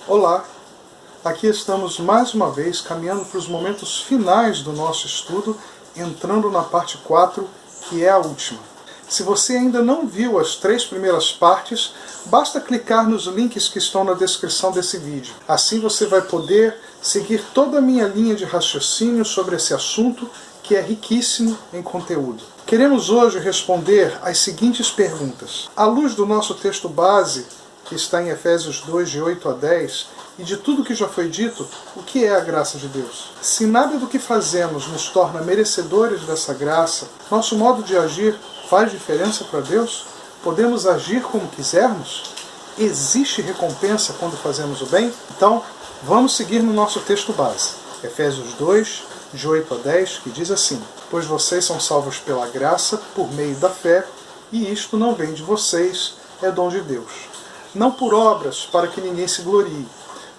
Olá, aqui estamos mais uma vez caminhando para os momentos finais do nosso estudo, entrando na parte 4, que é a última. Se você ainda não viu as 3 primeiras partes, basta clicar nos links que estão na descrição desse vídeo. Assim você vai poder seguir toda a minha linha de raciocínio sobre esse assunto, que é riquíssimo em conteúdo. Queremos hoje responder às seguintes perguntas. À luz do nosso texto base, que está em Efésios 2, de 8 a 10, e de tudo que já foi dito, o que é a graça de Deus? Se nada do que fazemos nos torna merecedores dessa graça, nosso modo de agir faz diferença para Deus? Podemos agir como quisermos? Existe recompensa quando fazemos o bem? Então, vamos seguir no nosso texto base, Efésios 2, de 8 a 10, que diz assim: Pois vocês são salvos pela graça, por meio da fé, e isto não vem de vocês, é dom de Deus. Não por obras, para que ninguém se glorie,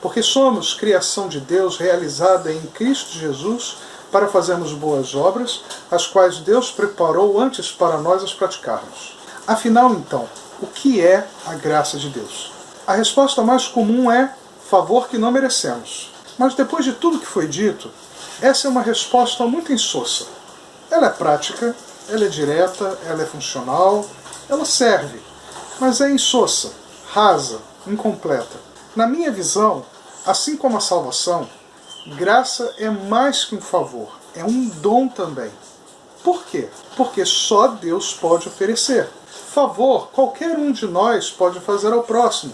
porque somos criação de Deus realizada em Cristo Jesus para fazermos boas obras, as quais Deus preparou antes para nós as praticarmos. Afinal, então, o que é a graça de Deus? A resposta mais comum é favor que não merecemos. Mas depois de tudo que foi dito, essa é uma resposta muito insossa. Ela é prática, ela é direta, ela é funcional, ela serve, mas é insossa, rasa, incompleta. Na minha visão, assim como a salvação, graça é mais que um favor, é um dom também. Por quê? Porque só Deus pode oferecer. Favor, qualquer um de nós pode fazer ao próximo,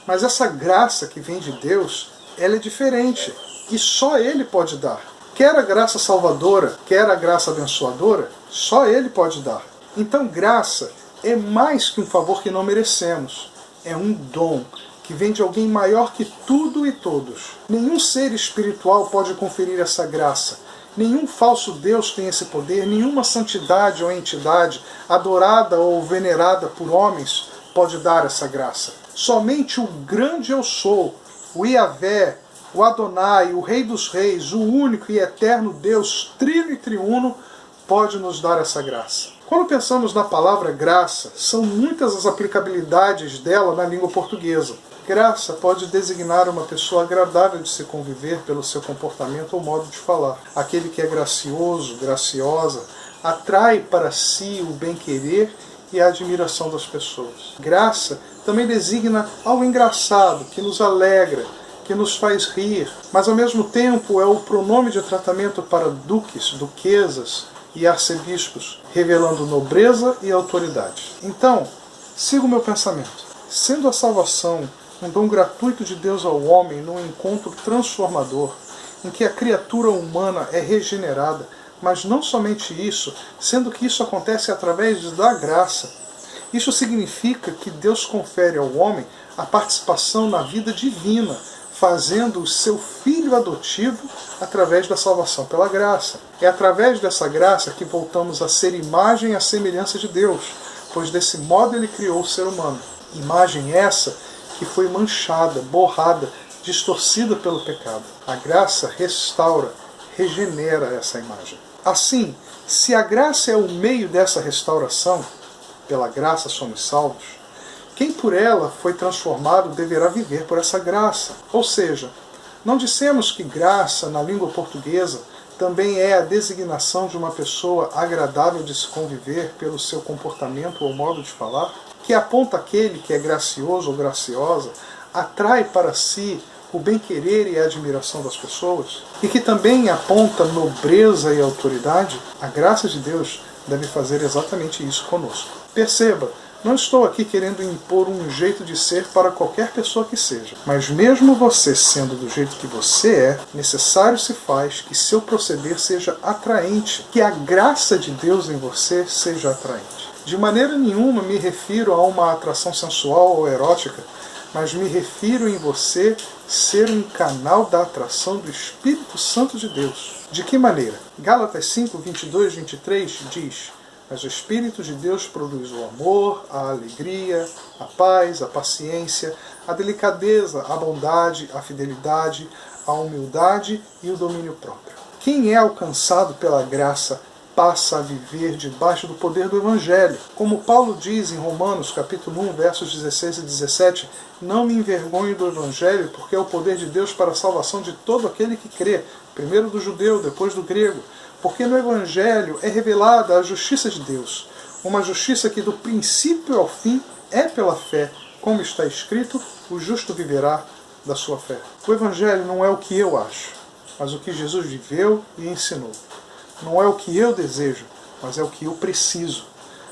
mas essa graça que vem de Deus, ela é diferente, e só Ele pode dar. Quer a graça salvadora, quer a graça abençoadora, só Ele pode dar. Então graça é mais que um favor que não merecemos. É um dom que vem de alguém maior que tudo e todos. Nenhum ser espiritual pode conferir essa graça. Nenhum falso Deus tem esse poder, nenhuma santidade ou entidade adorada ou venerada por homens pode dar essa graça. Somente o grande Eu Sou, o Iavé, o Adonai, o Rei dos Reis, o único e eterno Deus, trino e triuno, pode nos dar essa graça. Quando pensamos na palavra graça, são muitas as aplicabilidades dela na língua portuguesa. Graça pode designar uma pessoa agradável de se conviver pelo seu comportamento ou modo de falar. Aquele que é gracioso, graciosa, atrai para si o bem-querer e a admiração das pessoas. Graça também designa algo engraçado, que nos alegra, que nos faz rir, mas ao mesmo tempo é o pronome de tratamento para duques, duquesas e arcebispos, revelando nobreza e autoridade. Então, siga o meu pensamento. Sendo a salvação um dom gratuito de Deus ao homem num encontro transformador, em que a criatura humana é regenerada, mas não somente isso, sendo que isso acontece através da graça, isso significa que Deus confere ao homem a participação na vida divina, fazendo o seu filho adotivo através da salvação pela graça. É através dessa graça que voltamos a ser imagem e a semelhança de Deus, pois desse modo Ele criou o ser humano. Imagem essa que foi manchada, borrada, distorcida pelo pecado. A graça restaura, regenera essa imagem. Assim, se a graça é o meio dessa restauração, pela graça somos salvos, quem por ela foi transformado deverá viver por essa graça. Ou seja, não dissemos que graça, na língua portuguesa, também é a designação de uma pessoa agradável de se conviver pelo seu comportamento ou modo de falar? Que aponta aquele que é gracioso ou graciosa, atrai para si o bem-querer e a admiração das pessoas? E que também aponta nobreza e autoridade? A graça de Deus deve fazer exatamente isso conosco. Perceba, não estou aqui querendo impor um jeito de ser para qualquer pessoa que seja. Mas mesmo você sendo do jeito que você é, necessário se faz que seu proceder seja atraente, que a graça de Deus em você seja atraente. De maneira nenhuma me refiro a uma atração sensual ou erótica, mas me refiro em você ser um canal da atração do Espírito Santo de Deus. De que maneira? Gálatas 5, 22, 23 diz: Mas o Espírito de Deus produz o amor, a alegria, a paz, a paciência, a delicadeza, a bondade, a fidelidade, a humildade e o domínio próprio. Quem é alcançado pela graça passa a viver debaixo do poder do Evangelho. Como Paulo diz em Romanos, capítulo 1, versos 16 e 17, não me envergonho do Evangelho, porque é o poder de Deus para a salvação de todo aquele que crê, primeiro do judeu, depois do grego. Porque no Evangelho é revelada a justiça de Deus, uma justiça que do princípio ao fim é pela fé, como está escrito, o justo viverá da sua fé. O Evangelho não é o que eu acho, mas o que Jesus viveu e ensinou. Não é o que eu desejo, mas é o que eu preciso.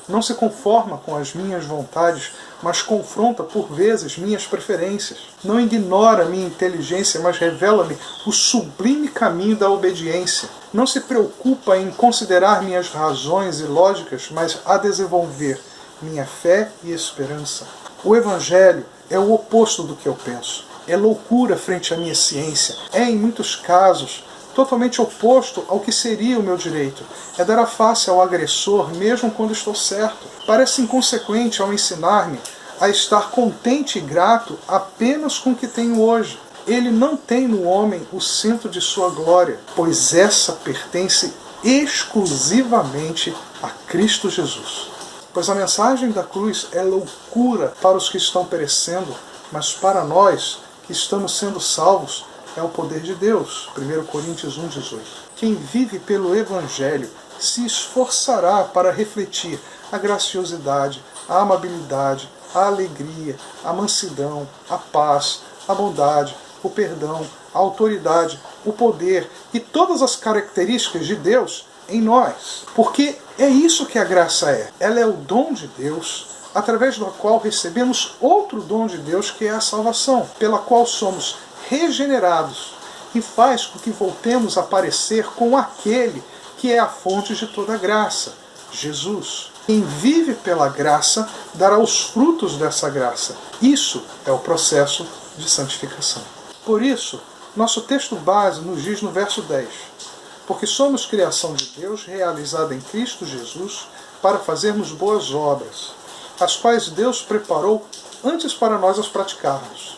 Não se conforma com as minhas vontades, mas confronta por vezes minhas preferências. Não ignora minha inteligência, mas revela-me o sublime caminho da obediência. Não se preocupa em considerar minhas razões e lógicas, mas a desenvolver minha fé e esperança. O Evangelho é o oposto do que eu penso. É loucura frente à minha ciência. É, em muitos casos, totalmente oposto ao que seria o meu direito. É dar a face ao agressor mesmo quando estou certo. Parece inconsequente ao ensinar-me a estar contente e grato apenas com o que tenho hoje. Ele não tem no homem o centro de sua glória, pois essa pertence exclusivamente a Cristo Jesus. Pois a mensagem da cruz é loucura para os que estão perecendo, mas para nós que estamos sendo salvos, é o poder de Deus. 1 Coríntios 1,18. Quem vive pelo Evangelho se esforçará para refletir a graciosidade, a amabilidade, a alegria, a mansidão, a paz, a bondade, o perdão, a autoridade, o poder e todas as características de Deus em nós. Porque é isso que a graça é. Ela é o dom de Deus, através do qual recebemos outro dom de Deus, que é a salvação, pela qual somos regenerados, e faz com que voltemos a parecer com aquele que é a fonte de toda graça, Jesus. Quem vive pela graça dará os frutos dessa graça. Isso é o processo de santificação. Por isso, nosso texto base nos diz no verso 10, porque somos criação de Deus, realizada em Cristo Jesus, para fazermos boas obras, as quais Deus preparou antes para nós as praticarmos.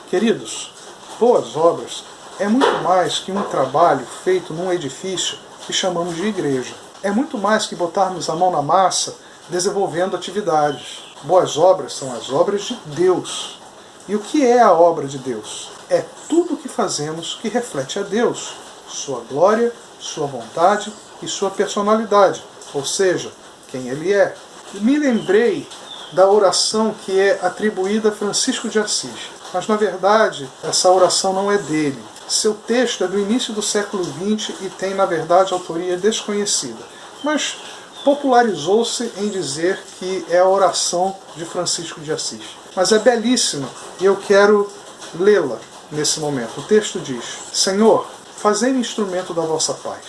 Queridos, boas obras é muito mais que um trabalho feito num edifício que chamamos de igreja. É muito mais que botarmos a mão na massa desenvolvendo atividades. Boas obras são as obras de Deus. E o que é a obra de Deus? É tudo o que fazemos que reflete a Deus, sua glória, sua vontade e sua personalidade, ou seja, quem Ele é. Me lembrei da oração que é atribuída a Francisco de Assis. Mas, na verdade, essa oração não é dele. Seu texto é do início do século XX e tem, na verdade, autoria desconhecida. Mas popularizou-se em dizer que é a oração de Francisco de Assis. Mas é belíssima e eu quero lê-la nesse momento. O texto diz: Senhor, fazei-me instrumento da vossa paz.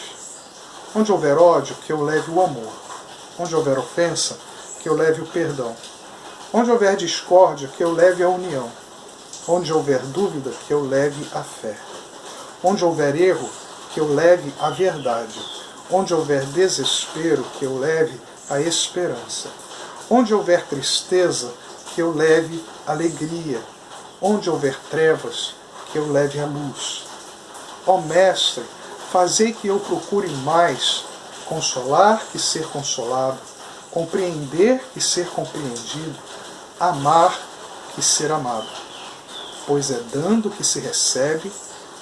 Onde houver ódio, que eu leve o amor. Onde houver ofensa, que eu leve o perdão. Onde houver discórdia, que eu leve a união. Onde houver dúvida, que eu leve a fé. Onde houver erro, que eu leve a verdade. Onde houver desespero, que eu leve a esperança. Onde houver tristeza, que eu leve alegria. Onde houver trevas, que eu leve a luz. Ó Mestre, fazei que eu procure mais consolar que ser consolado, compreender que ser compreendido, amar que ser amado. Pois é dando que se recebe,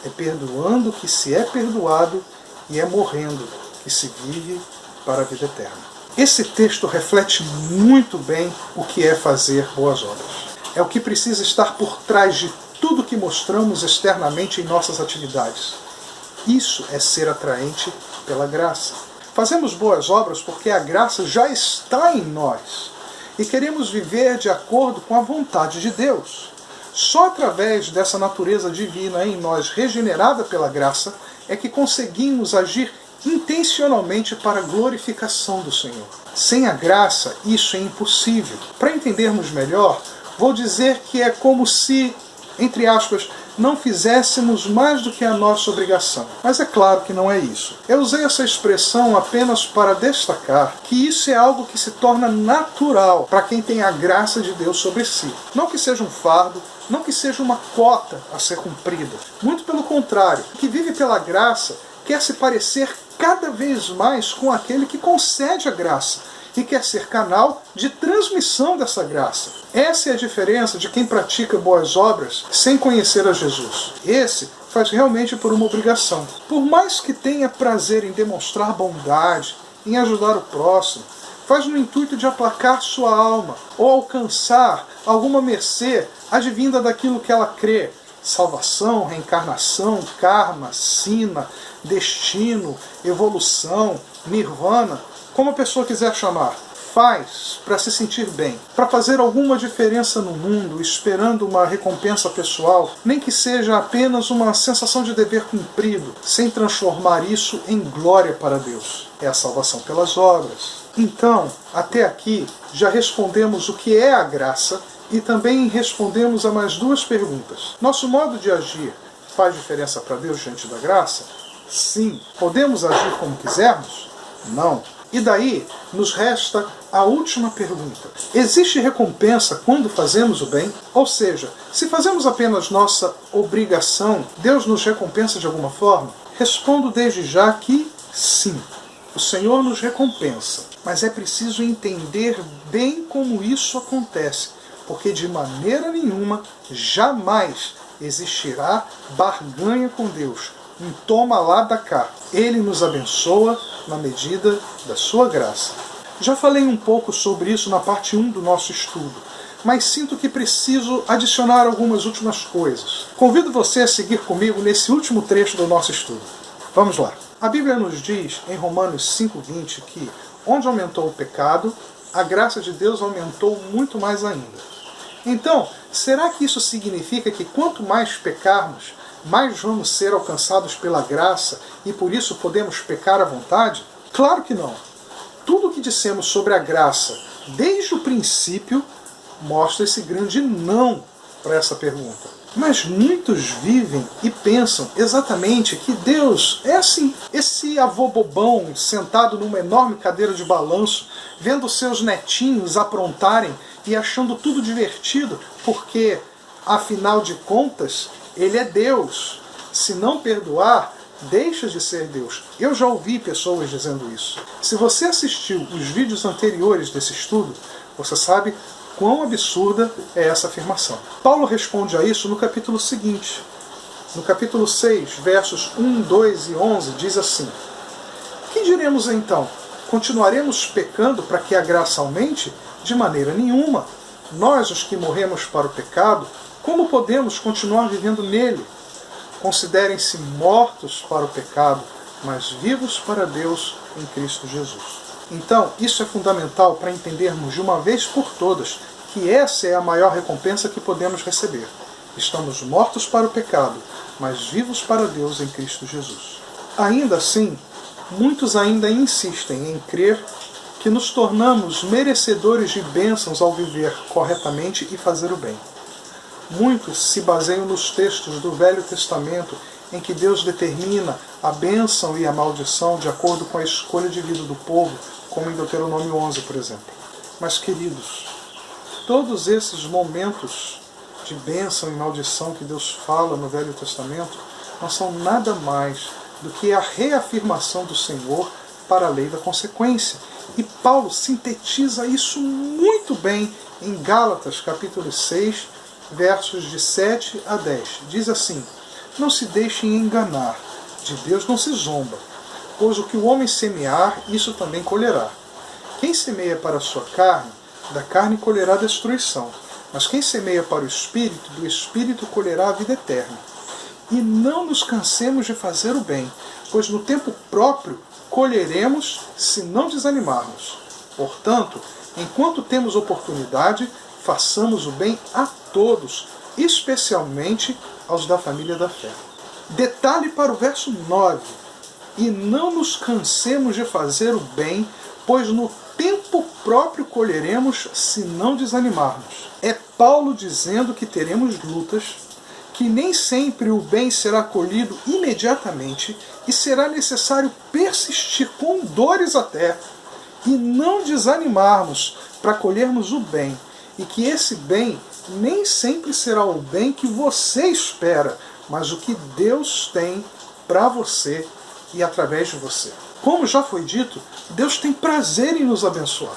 é perdoando que se é perdoado e é morrendo que se vive para a vida eterna. Esse texto reflete muito bem o que é fazer boas obras. É o que precisa estar por trás de tudo que mostramos externamente em nossas atividades. Isso é ser atraente pela graça. Fazemos boas obras porque a graça já está em nós e queremos viver de acordo com a vontade de Deus. Só através dessa natureza divina em nós, regenerada pela graça, é que conseguimos agir intencionalmente para a glorificação do Senhor. Sem a graça, isso é impossível. Para entendermos melhor, vou dizer que é como se, entre aspas, não fizéssemos mais do que a nossa obrigação. Mas é claro que não é isso. Eu usei essa expressão apenas para destacar que isso é algo que se torna natural para quem tem a graça de Deus sobre si. Não que seja um fardo, não que seja uma cota a ser cumprida. Muito pelo contrário, o que vive pela graça quer se parecer cada vez mais com aquele que concede a graça e quer ser canal de transmissão dessa graça. Essa é a diferença de quem pratica boas obras sem conhecer a Jesus. Esse faz realmente por uma obrigação. Por mais que tenha prazer em demonstrar bondade, em ajudar o próximo, faz no intuito de aplacar sua alma ou alcançar alguma mercê advinda daquilo que ela crê. Salvação, reencarnação, karma, sina, destino, evolução, nirvana, como a pessoa quiser chamar. Faz para se sentir bem, para fazer alguma diferença no mundo, esperando uma recompensa pessoal, nem que seja apenas uma sensação de dever cumprido, sem transformar isso em glória para Deus. É a salvação pelas obras. Então, até aqui, já respondemos o que é a graça e também respondemos a mais duas perguntas. Nosso modo de agir faz diferença para Deus diante da graça? Sim. Podemos agir como quisermos? Não. E daí, nos resta a última pergunta. Existe recompensa quando fazemos o bem? Ou seja, se fazemos apenas nossa obrigação, Deus nos recompensa de alguma forma? Respondo desde já que sim. O Senhor nos recompensa, mas é preciso entender bem como isso acontece, porque de maneira nenhuma, jamais existirá barganha com Deus. Um toma lá da cá. Ele nos abençoa na medida da sua graça. Já falei um pouco sobre isso na parte 1 do nosso estudo, mas sinto que preciso adicionar algumas últimas coisas. Convido você a seguir comigo nesse último trecho do nosso estudo. Vamos lá. A Bíblia nos diz, em Romanos 5,20, que onde aumentou o pecado, a graça de Deus aumentou muito mais ainda. Então, será que isso significa que quanto mais pecarmos, mais vamos ser alcançados pela graça e por isso podemos pecar à vontade? Claro que não. Tudo o que dissemos sobre a graça desde o princípio mostra esse grande não para essa pergunta. Mas muitos vivem e pensam exatamente que Deus é assim. Esse avô bobão sentado numa enorme cadeira de balanço, vendo seus netinhos aprontarem e achando tudo divertido, porque, afinal de contas, ele é Deus. Se não perdoar, deixa de ser Deus. Eu já ouvi pessoas dizendo isso. Se você assistiu os vídeos anteriores desse estudo, você sabe quão absurda é essa afirmação. Paulo responde a isso no capítulo seguinte. No capítulo 6, versos 1, 2 e 11, diz assim: que diremos então? Continuaremos pecando para que a graça aumente? De maneira nenhuma. Nós, os que morremos para o pecado, como podemos continuar vivendo nele? Considerem-se mortos para o pecado, mas vivos para Deus em Cristo Jesus. Então, isso é fundamental para entendermos de uma vez por todas que essa é a maior recompensa que podemos receber. Estamos mortos para o pecado, mas vivos para Deus em Cristo Jesus. Ainda assim, muitos ainda insistem em crer que nos tornamos merecedores de bênçãos ao viver corretamente e fazer o bem. Muitos se baseiam nos textos do Velho Testamento em que Deus determina a bênção e a maldição de acordo com a escolha de vida do povo, como em Deuteronômio 11, por exemplo. Mas, queridos, todos esses momentos de bênção e maldição que Deus fala no Velho Testamento não são nada mais do que a reafirmação do Senhor para a lei da consequência. E Paulo sintetiza isso muito bem em Gálatas, capítulo 6, versos de 7 a 10. Diz assim: não se deixem enganar, de Deus não se zomba, pois o que o homem semear, isso também colherá. Quem semeia para a sua carne, da carne colherá destruição, mas quem semeia para o Espírito, do Espírito colherá a vida eterna. E não nos cansemos de fazer o bem, pois no tempo próprio colheremos se não desanimarmos. Portanto, enquanto temos oportunidade, façamos o bem a todos, especialmente aos da família da fé. Detalhe para o verso 9. E não nos cansemos de fazer o bem, pois no tempo próprio colheremos se não desanimarmos. É Paulo dizendo que teremos lutas, que nem sempre o bem será colhido imediatamente e será necessário persistir com dores até e não desanimarmos para colhermos o bem, e que esse bem nem sempre será o bem que você espera, mas o que Deus tem para você e através de você. Como já foi dito, Deus tem prazer em nos abençoar,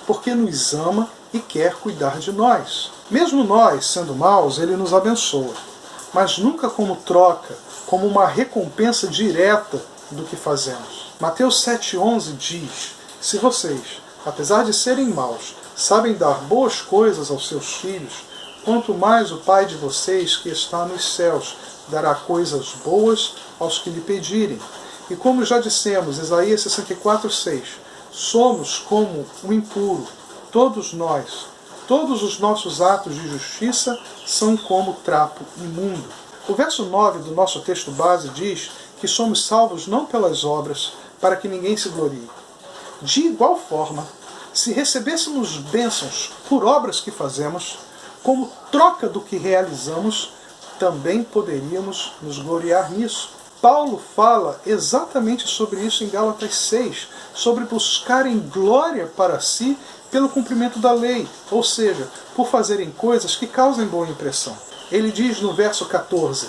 porque nos ama e quer cuidar de nós. Mesmo nós, sendo maus, Ele nos abençoa, mas nunca como troca, como uma recompensa direta do que fazemos. Mateus 7,11 diz: se vocês, apesar de serem maus, sabem dar boas coisas aos seus filhos, quanto mais o Pai de vocês, que está nos céus, dará coisas boas aos que lhe pedirem. E como já dissemos, Isaías 64,6, somos como o impuro, todos nós, todos os nossos atos de justiça são como trapo imundo. O verso 9 do nosso texto base diz que somos salvos não pelas obras, para que ninguém se glorie. De igual forma, se recebêssemos bênçãos por obras que fazemos, como troca do que realizamos, também poderíamos nos gloriar nisso. Paulo fala exatamente sobre isso em Gálatas 6, sobre buscarem glória para si pelo cumprimento da lei, ou seja, por fazerem coisas que causem boa impressão. Ele diz no verso 14: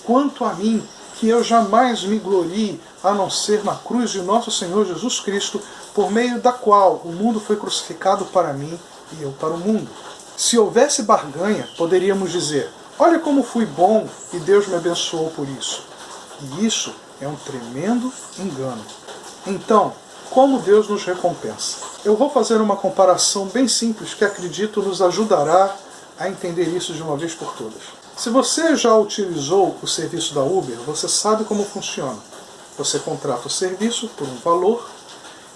quanto a mim, que eu jamais me glorie, a não ser na cruz de nosso Senhor Jesus Cristo, por meio da qual o mundo foi crucificado para mim e eu para o mundo. Se houvesse barganha, poderíamos dizer: olha como fui bom e Deus me abençoou por isso. E isso é um tremendo engano. Então, como Deus nos recompensa? Eu vou fazer uma comparação bem simples que acredito nos ajudará a entender isso de uma vez por todas. Se você já utilizou o serviço da Uber, você sabe como funciona. Você contrata o serviço por um valor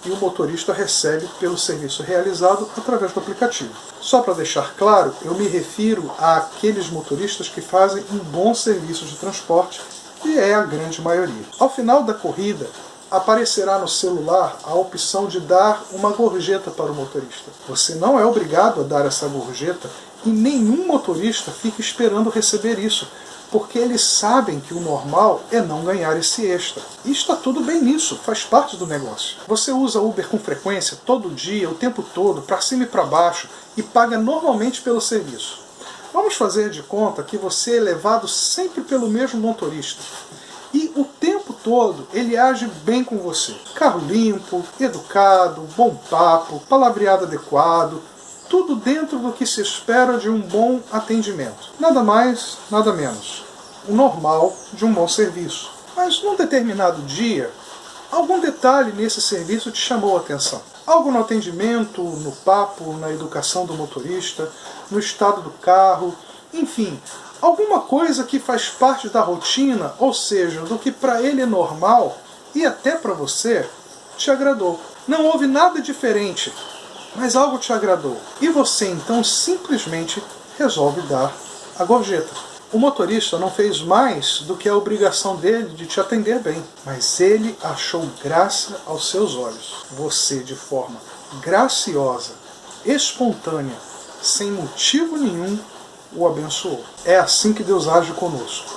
e o motorista recebe pelo serviço realizado através do aplicativo. Só para deixar claro, eu me refiro àqueles motoristas que fazem um bom serviço de transporte, que é a grande maioria. Ao final da corrida, aparecerá no celular a opção de dar uma gorjeta para o motorista. Você não é obrigado a dar essa gorjeta e nenhum motorista fica esperando receber isso, porque eles sabem que o normal é não ganhar esse extra. E está tudo bem nisso, faz parte do negócio. Você usa Uber com frequência, todo dia, o tempo todo, para cima e para baixo, e paga normalmente pelo serviço. Vamos fazer de conta que você é levado sempre pelo mesmo motorista. E o tempo todo ele age bem com você. Carro limpo, educado, bom papo, palavreado adequado, tudo dentro do que se espera de um bom atendimento. Nada mais, nada menos. O normal de um bom serviço. Mas num determinado dia, algum detalhe nesse serviço te chamou a atenção. Algo no atendimento, no papo, na educação do motorista, no estado do carro, enfim, alguma coisa que faz parte da rotina, ou seja, do que para ele é normal e até para você, te agradou. Não houve nada diferente, mas algo te agradou. E você então simplesmente resolve dar a gorjeta. O motorista não fez mais do que a obrigação dele de te atender bem, mas ele achou graça aos seus olhos. Você, de forma graciosa, espontânea, sem motivo nenhum, o abençoou. É assim que Deus age conosco.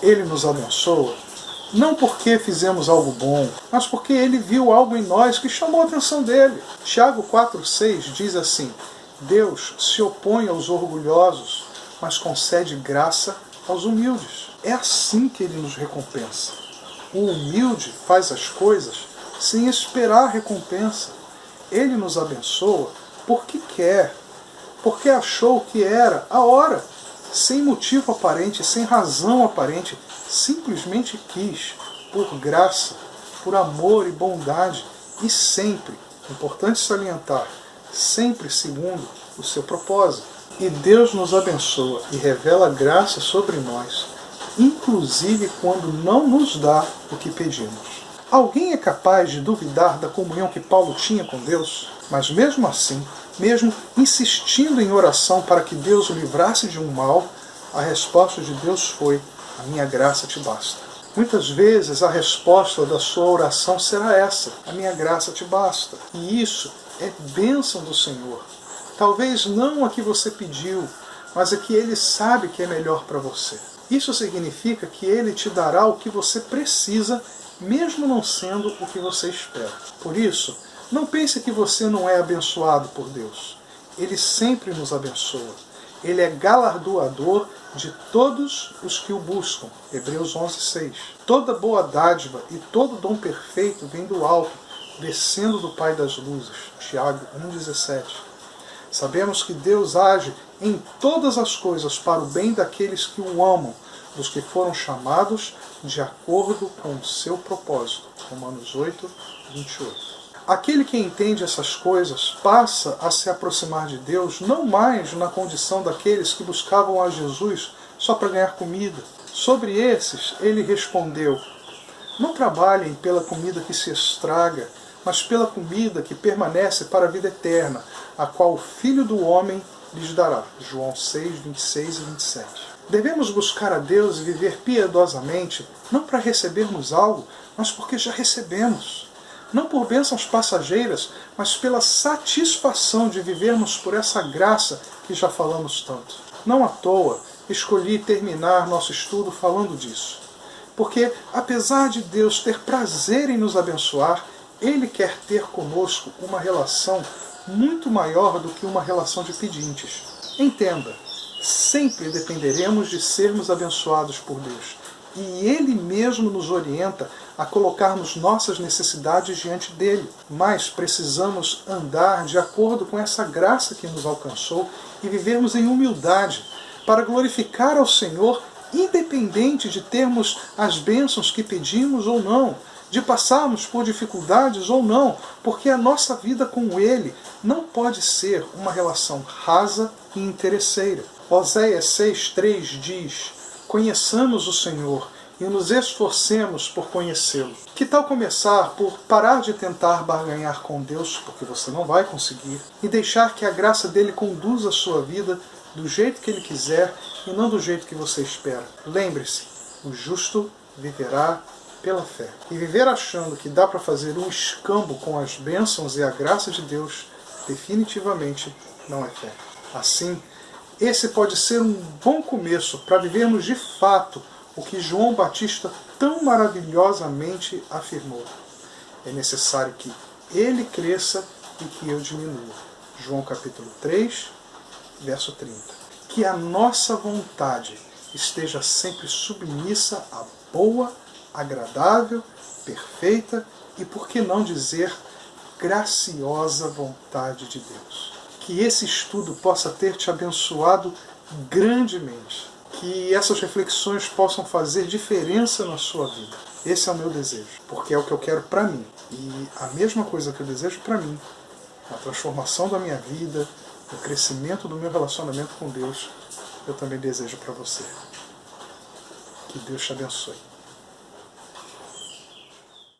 Ele nos abençoa não porque fizemos algo bom, mas porque Ele viu algo em nós que chamou a atenção dele. Tiago 4,6 diz assim: Deus se opõe aos orgulhosos, mas concede graça aos humildes. É assim que Ele nos recompensa. O humilde faz as coisas sem esperar recompensa. Ele nos abençoa porque quer, porque achou que era a hora, sem motivo aparente, sem razão aparente, simplesmente quis, por graça, por amor e bondade, e sempre, importante salientar, sempre segundo o seu propósito. E Deus nos abençoa e revela graça sobre nós, inclusive quando não nos dá o que pedimos. Alguém é capaz de duvidar da comunhão que Paulo tinha com Deus? Mas mesmo assim, mesmo insistindo em oração para que Deus o livrasse de um mal, a resposta de Deus foi: a minha graça te basta. Muitas vezes a resposta da sua oração será essa: a minha graça te basta. E isso é bênção do Senhor. Talvez não a que você pediu, mas a que Ele sabe que é melhor para você. Isso significa que Ele te dará o que você precisa, mesmo não sendo o que você espera. Por isso, não pense que você não é abençoado por Deus. Ele sempre nos abençoa. Ele é galardoador de todos os que o buscam. Hebreus 11:6. Toda boa dádiva e todo dom perfeito vem do alto, descendo do Pai das luzes. Tiago 1,17. Sabemos que Deus age em todas as coisas para o bem daqueles que o amam, dos que foram chamados de acordo com o seu propósito. Romanos 8:28. Aquele que entende essas coisas passa a se aproximar de Deus não mais na condição daqueles que buscavam a Jesus só para ganhar comida. Sobre esses, ele respondeu: não trabalhem pela comida que se estraga, mas pela comida que permanece para a vida eterna, a qual o Filho do Homem lhes dará. João 6:26 e 27. Devemos buscar a Deus e viver piedosamente, não para recebermos algo, mas porque já recebemos. Não por bênçãos passageiras, mas pela satisfação de vivermos por essa graça que já falamos tanto. Não à toa, escolhi terminar nosso estudo falando disso. Porque, apesar de Deus ter prazer em nos abençoar, Ele quer ter conosco uma relação muito maior do que uma relação de pedintes. Entenda, sempre dependeremos de sermos abençoados por Deus. E Ele mesmo nos orienta a colocarmos nossas necessidades diante dele. Mas precisamos andar de acordo com essa graça que nos alcançou e vivermos em humildade para glorificar ao Senhor, independente de termos as bênçãos que pedimos ou não, de passarmos por dificuldades ou não, porque a nossa vida com Ele não pode ser uma relação rasa e interesseira. Oséias 6:3 diz: conheçamos o Senhor e nos esforcemos por conhecê-lo. Que tal começar por parar de tentar barganhar com Deus, porque você não vai conseguir, e deixar que a graça dele conduza a sua vida do jeito que ele quiser e não do jeito que você espera. Lembre-se, o justo viverá pela fé. E viver achando que dá para fazer um escambo com as bênçãos e a graça de Deus, definitivamente não é fé. Assim, esse pode ser um bom começo para vivermos de fato o que João Batista tão maravilhosamente afirmou. É necessário que ele cresça e que eu diminua. João capítulo 3, verso 30. Que a nossa vontade esteja sempre submissa à boa, agradável, perfeita e, por que não dizer, graciosa vontade de Deus. Que esse estudo possa ter te abençoado grandemente. Que essas reflexões possam fazer diferença na sua vida. Esse é o meu desejo, porque é o que eu quero para mim. E a mesma coisa que eu desejo para mim, a transformação da minha vida, o crescimento do meu relacionamento com Deus, eu também desejo para você. Que Deus te abençoe.